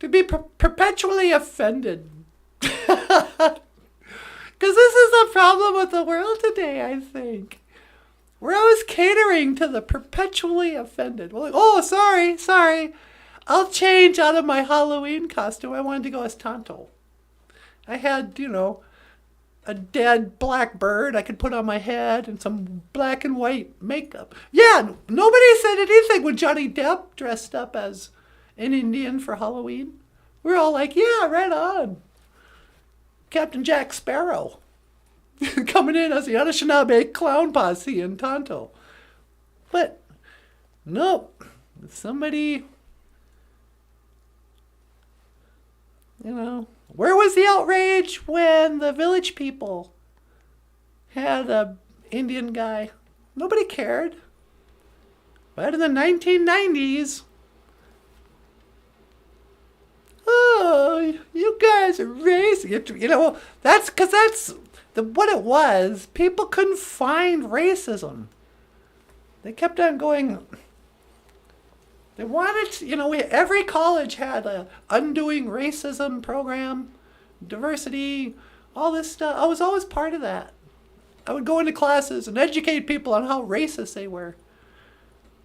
to be perpetually offended. Because this is the problem with the world today, I think. We're always catering to the perpetually offended. We're like, oh, sorry. I'll change out of my Halloween costume. I wanted to go as Tonto. I had, a dead black bird I could put on my head and some black and white makeup. Yeah, nobody said anything when Johnny Depp dressed up as an Indian for Halloween. We're all like, yeah, right on. Captain Jack Sparrow coming in as the Anishinaabe clown posse in Tonto. But, nope. Somebody, where was the outrage when the Village People had a Indian guy? Nobody cared. But in the 1990s, oh, you guys are racist. That's because that's what it was. People couldn't find racism. They kept on going. They wanted, every college had a undoing racism program, diversity, all this stuff. I was always part of that. I would go into classes and educate people on how racist they were.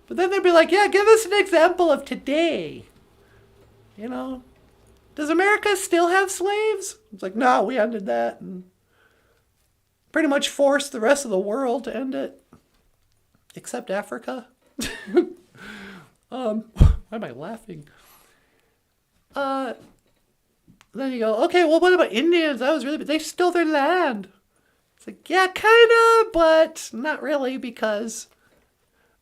But then they'd be like, yeah, give us an example of today. Does America still have slaves? It's like, no, we ended that and pretty much forced the rest of the world to end it. Except Africa. Why am I laughing? Then you go, okay, well, what about Indians? They stole their land. It's like, yeah, kind of, but not really, because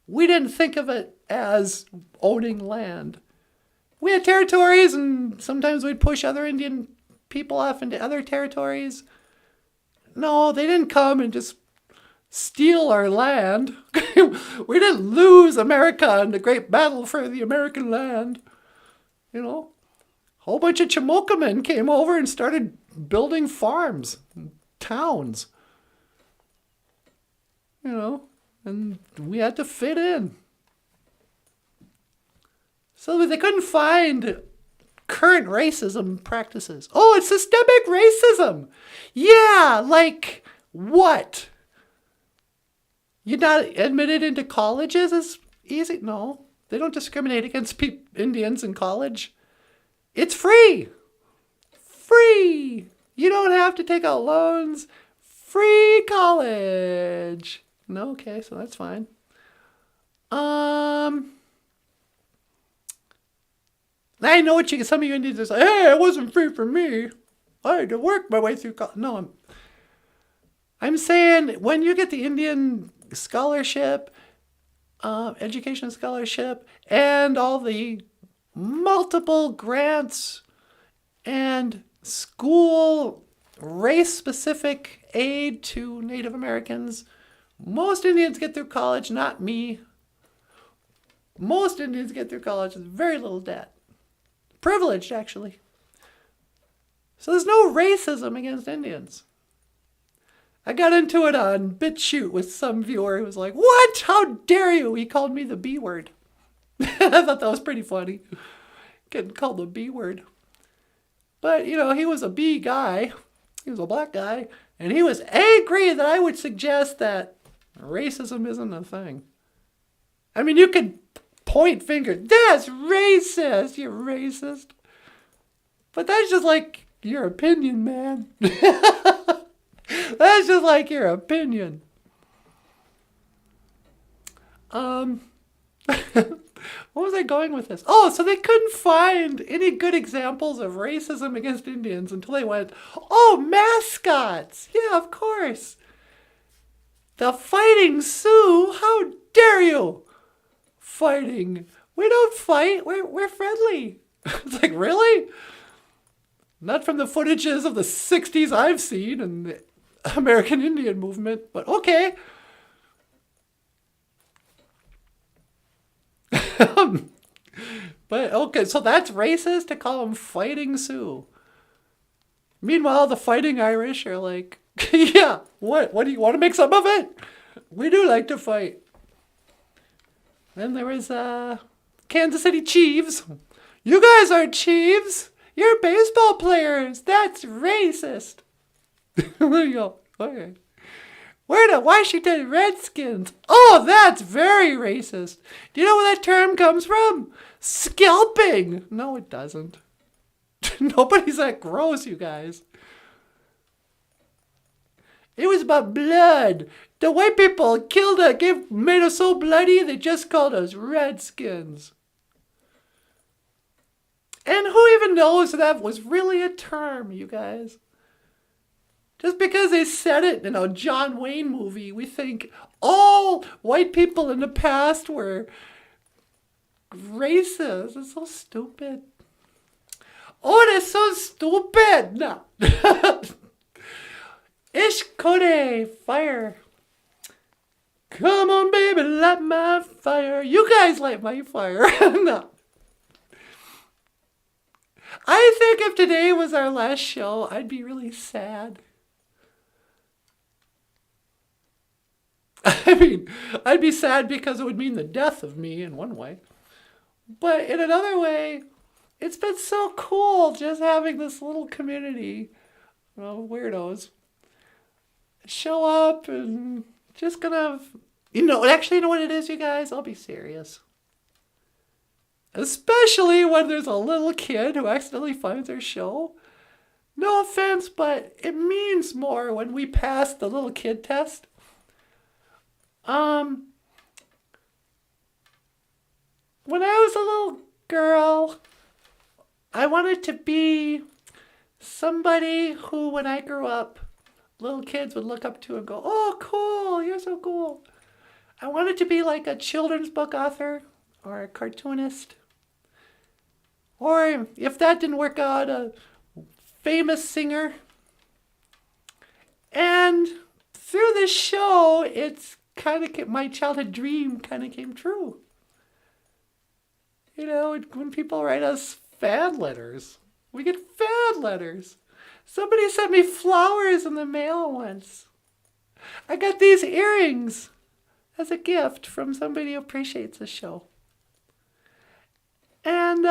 we didn't think of it as owning land. We had territories, and sometimes we'd push other Indian people off into other territories. No, they didn't come and just steal our land. We didn't lose America in the great battle for the American land. A whole bunch of Chamokamen came over and started building farms, towns. And we had to fit in. So they couldn't find current racism practices. Oh, it's systemic racism. Yeah, like what? You're not admitted into colleges as easy? No, they don't discriminate against Indians in college. It's free. Free. You don't have to take out loans. Free college. No, okay, so that's fine. I know what some of you Indians are saying. Hey, it wasn't free for me. I had to work my way through college. No, I'm saying when you get the Indian scholarship, education scholarship, and all the multiple grants and school race-specific aid to Native Americans. Most Indians get through college, not me. Most Indians get through college with very little debt. Privileged, actually. So there's no racism against Indians. I got into it on BitChute with some viewer who was like, "What? How dare you?" He called me the B word. I thought that was pretty funny. Getting called the B word. But, you know, he was a B guy. He was a black guy. And he was angry that I would suggest that racism isn't a thing. I mean, you could point fingers. That's racist, you racist. But that's just like your opinion, man. That's just like your opinion. What was I going with this? Oh, so they couldn't find any good examples of racism against Indians until they went, oh, mascots. Yeah, of course. The Fighting Sioux? How dare you? Fighting. We don't fight. We're friendly. It's like, really? Not from the footages of the 60s I've seen and the American Indian movement, but okay. But okay, so that's racist to call them Fighting Sioux. Meanwhile, the Fighting Irish are like, yeah, what do you want to make some of it? We do like to fight. Then there was Kansas City Chiefs. You guys are Chiefs. You're baseball players. That's racist. There you go. Okay. We're the Washington Redskins. Oh, that's very racist. Do you know where that term comes from? Scalping. No, it doesn't. Nobody's that gross, you guys. It was about blood. The white people made us so bloody, they just called us Redskins. And who even knows that was really a term, you guys? Just because they said it in a John Wayne movie, we think all white people in the past were racist. It's so stupid. Oh, that's so stupid. No. Ishkode, fire. Come on, baby, light my fire. You guys light my fire. No. I think if today was our last show, I'd be really sad. I mean, I'd be sad because it would mean the death of me in one way. But in another way, it's been so cool just having this little community of weirdos show up and just gonna, you know what it is, you guys? I'll be serious. Especially when there's a little kid who accidentally finds our show. No offense, but it means more when we pass the little kid test. When I was a little girl, I wanted to be somebody who, when I grew up, little kids would look up to and go, oh, cool, you're so cool. I wanted to be like a children's book author or a cartoonist. Or if that didn't work out, a famous singer. And through this show, it's kind of my childhood dream kind of came true. You know, when people write us fan letters, we get fan letters. Somebody sent me flowers in the mail once. I got these earrings as a gift from somebody who appreciates the show. And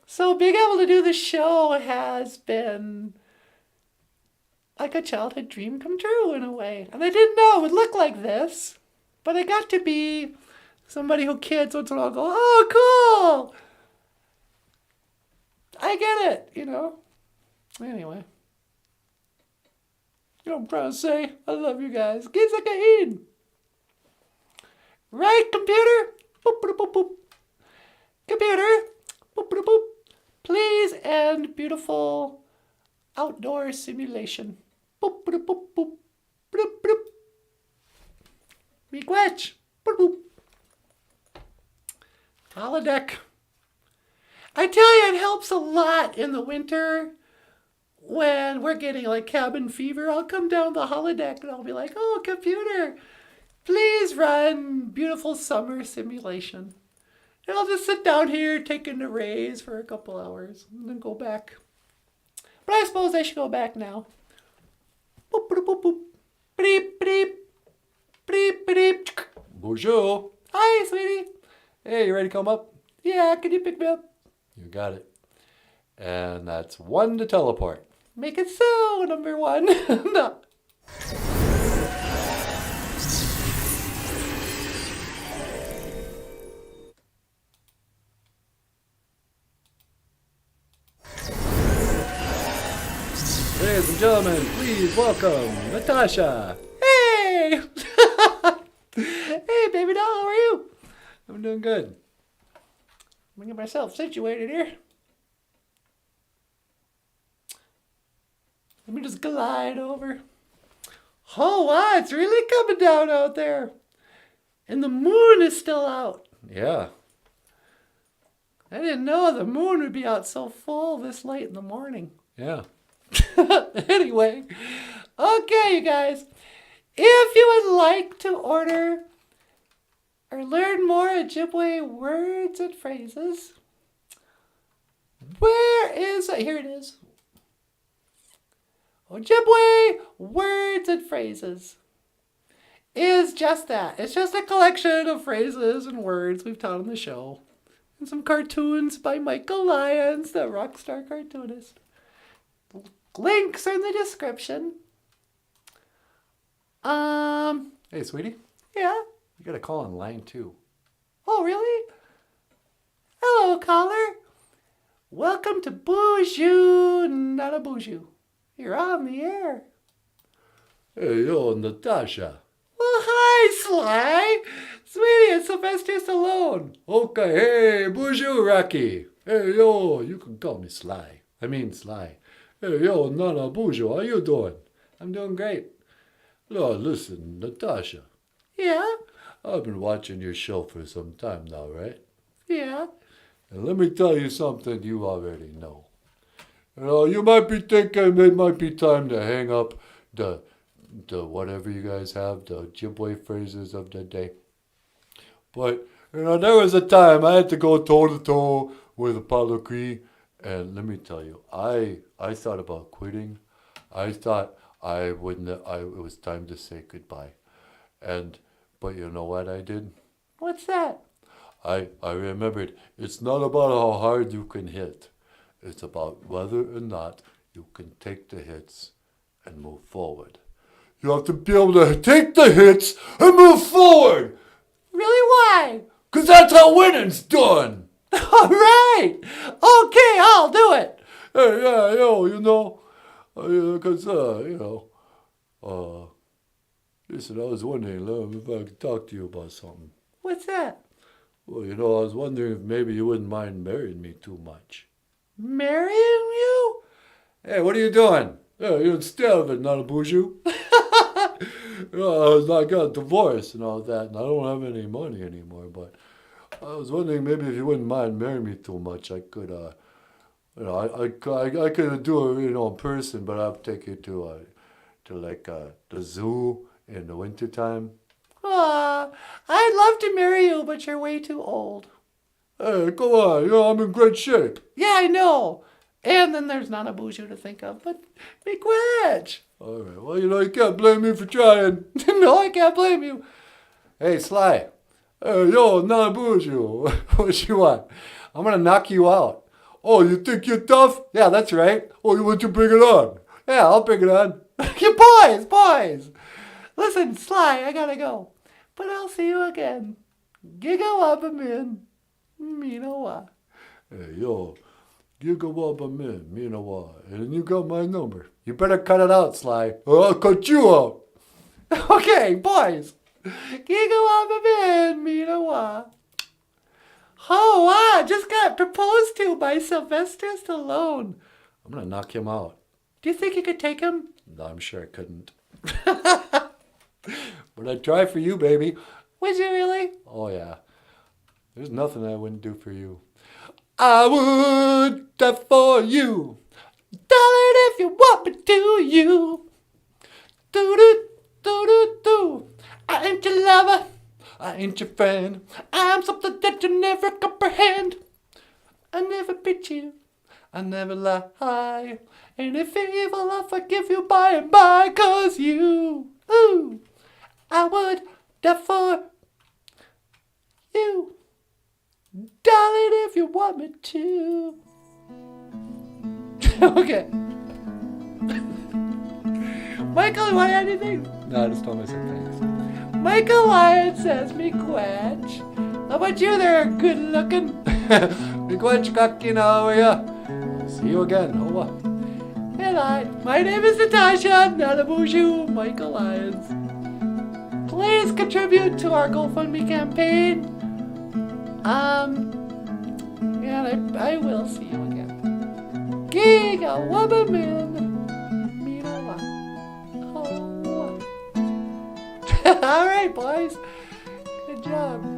so being able to do the show has been like a childhood dream come true in a way. And I didn't know it would look like this, but I got to be somebody who kids once in a while go, oh, cool. I get it, you know. Anyway. You know what I'm trying to say? I love you guys. Gizakahin. Right, computer? Boop, boop, boop, boop. Computer? Boop, boop, boop. Please end beautiful outdoor simulation. Boop, boop, boop, boop. Boop, boop. Miigwech. Boop, boop. Holodeck. I tell you, it helps a lot in the winter when we're getting like cabin fever. I'll come down the holodeck and I'll be like, oh, computer, please run beautiful summer simulation. And I'll just sit down here taking the rays for a couple hours and then go back. But I suppose I should go back now. Boop, boop, boop, boop. Beep, beep. Beep, beep. Boozhoo. Hi, sweetie. Hey, you ready to come up? Yeah, can you pick me up? You got it. And that's 1 to teleport. Make it so, number 1. No. Ladies and gentlemen, please welcome Natasha. Hey! Hey, baby doll, how are you? I'm doing good. I'm gonna get myself situated here. Let me just glide over. Oh, wow, it's really coming down out there. And the moon is still out. Yeah. I didn't know the moon would be out so full this late in the morning. Yeah. Anyway, okay, you guys. If you would like to order or learn more Ojibwe words and phrases, where is it? Here it is. Ojibwe words and phrases is just that. It's just a collection of phrases and words we've taught on the show. And some cartoons by Michael Lyons, the rock star cartoonist. Links are in the description. Hey, sweetie. Yeah? You got a call on line 2. Oh, really? Hello, caller. Welcome to Boozhoo Nanaboozhoo. You're on the air. Hey, yo, Natasha. Well, hi, Sly. Sweetie, it's Sylvester Stallone. Okay, hey, Boozhoo Rocky. Hey, yo, you can call me Sly. Sly. Hey, yo, Nanaboozhoo, how you doing? I'm doing great. No, listen, Natasha. Yeah? I've been watching your show for some time now, right? Yeah. And let me tell you something you already know. You might be thinking it might be time to hang up the whatever you guys have, the Ojibwe phrases of the day. But, there was a time I had to go toe-to-toe with Apollo Creed. And let me tell you, I thought about quitting. I thought it was time to say goodbye. But you know what I did? What's that? I remembered it's not about how hard you can hit. It's about whether or not you can take the hits and move forward. You have to be able to take the hits and move forward. Really, why? Because that's how winning's done. All right. Okay, I'll do it. Hey, yeah, because, listen, I was wondering if I could talk to you about something. What's that? Well, I was wondering if maybe you wouldn't mind marrying me too much. Marrying you? Hey, what are you doing? Hey, you're instead of it, Nanaboozhoo. I got divorced and all that, and I don't have any money anymore, but I was wondering maybe if you wouldn't mind marrying me too much, I could, I could do it, in person, but I'll take you to the zoo in the wintertime. Aw, I'd love to marry you, but you're way too old. Hey, go on, I'm in great shape. Yeah, I know. And then there's Nanaboozhoo to think of, but Miigwech. All right, well, you can't blame me for trying. No, I can't blame you. Hey, Sly. Hey, yo, Nanaboozhoo, what you want? I'm going to knock you out. Oh, you think you're tough? Yeah, that's right. Oh, you want to bring it on? Yeah, I'll bring it on. You boys. Listen, Sly, I got to go. But I'll see you again. Gigawabamin. Minawa. Hey, yo, Gigawabamin. Minawa. And you got my number. You better cut it out, Sly. Or I'll cut you out. Okay, boys. Gigawabamin. Minawa. Oh, wow, just got proposed to by Sylvester Stallone. I'm going to knock him out. Do you think you could take him? No, I'm sure I couldn't. But I'd try for you, baby. Would you really? Oh, yeah. There's nothing I wouldn't do for you. I would die for you. Darling, if you want me to, you. Do. I ain't your lover. I ain't your friend. I'm something that you never comprehend. I never beat you. I never lie. And if you're evil, I'll forgive you by and by. 'Cause you, ooh, I would die for you. Darling, if you want me to. Okay. Michael, you want anything? No, I just told myself thanks. Michael Lyons says, me quetch. How about you there, good looking? Me quetch cocking, how are ya? See you again. Oh, hello. My name is Natasha Nanaboozhoo, Michael Lyons. Please contribute to our GoFundMe campaign. And I will see you again. Giga woman, mean a lot. Oh. All right, boys. Good job.